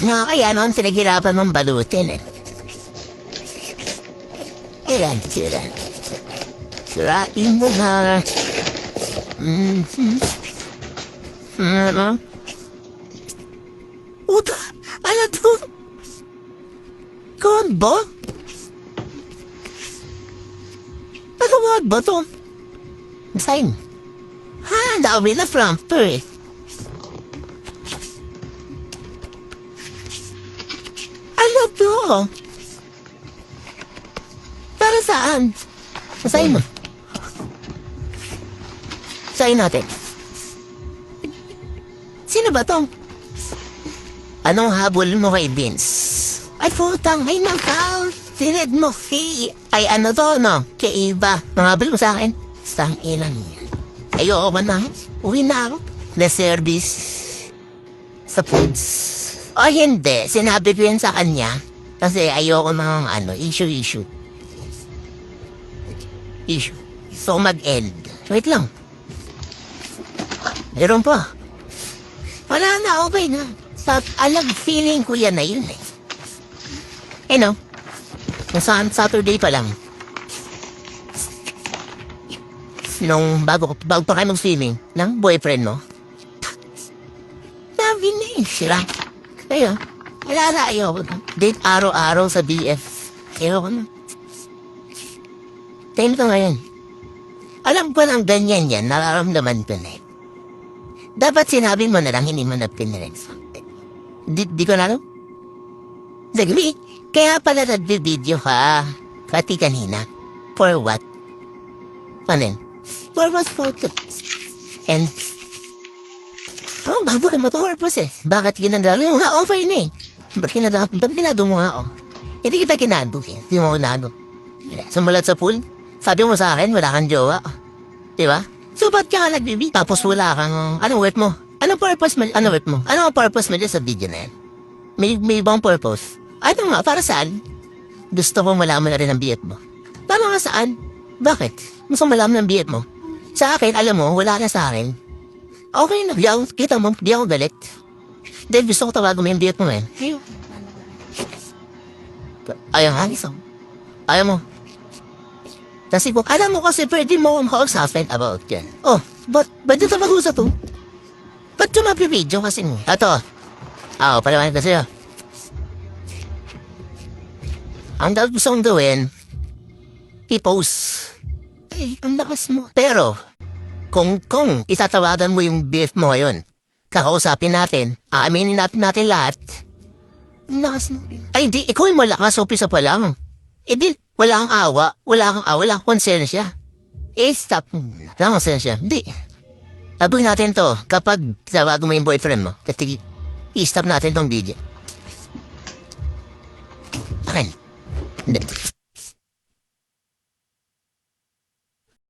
Nga kaya noon pinaghirapan mong balutin eh. Ilan sila? Sirain mo na. Ano? Uta, ano to? Combo? Nagawag ba to? Sign. Ha, dami na framper eh. Ano to? Para saan? Sign mo. Sign natin. Sino ba to? Anong habol mo kay Vince? Ay putang, ay nakaw. Sined mo, ay ano to, no? Kay Iba. Nangabal mo sa akin? Sang ilan yan. Ayoko ba na? Uwi na ako. Na service. Sa foods. O hindi, sinabi ko yan sa kanya. Kasi ayoko ng issue. So mag-end. Wait lang. Meron pa. Wala na, okay na. Feeling ko yan na yun eh. No? Nasaan Saturday pa lang. Nung bago pa kayo mag-swimming ng boyfriend mo. Sabi na eh sila. Kaya, wala na ayoko. Date araw-araw sa BF. Ayoko na. Time ko ngayon. Alam ko lang ganyan yan, nararamdaman ko na eh. Dapat sinabi mo na lang, hindi mo na pinirens. Di ko na alam. Sagli, kaya pala nagbe-video ka. Pati kanina. For what? Ano yun? For what photo? And... bago mo to purpose eh. Bakit ginadalo? Yung nga, okay na eh. Ba't ginado mo nga ako? Hindi kita kinado eh. Hindi mo kinado. Sumulat sa pool? Sabi mo sa akin, wala kang jowa. Diba? So, ba't ka nag-BB? Tapos wala kang... Anong worth mo? Anong purpose mo? Ano worth mo? Ano ang purpose mo dyan sa video na yan? May ibang purpose? Ano nga? Para saan? Gusto kong malaman na rin ang BF mo. Para nga saan? Bakit? Gusto malaman ng BF mo? Sa akin, alam mo, wala na sa akin. Okay na. Kita mo, di ako galit. Dahil gusto ko tawagan mo yung BF mo, man. Ayaw nga, isang. Ayaw mo. Kasi po, alam mo kasi pwede mo akong kausapin about yan. Oh, ba't dito mag-usap to? Ba't yung mapibidyo kasi mo? Ato. Palawanan kasi yun. Ang dapat gusto kong gawin, i-post. Ay, ang lakas mo. Pero, kung itatawagan mo yung BF mo ngayon, kakausapin natin, aaminin natin lahat, ang lakas mo. Ay, di, ikaw yung malakas, umpisa pa lang. Di, wala kang awa, wala kang konsensya. Stop mo. Wala kang konsensya. Hindi. Sabihin natin to, kapag tawagan mo yung boyfriend mo, i-stop natin tong video. Akin. Hindi.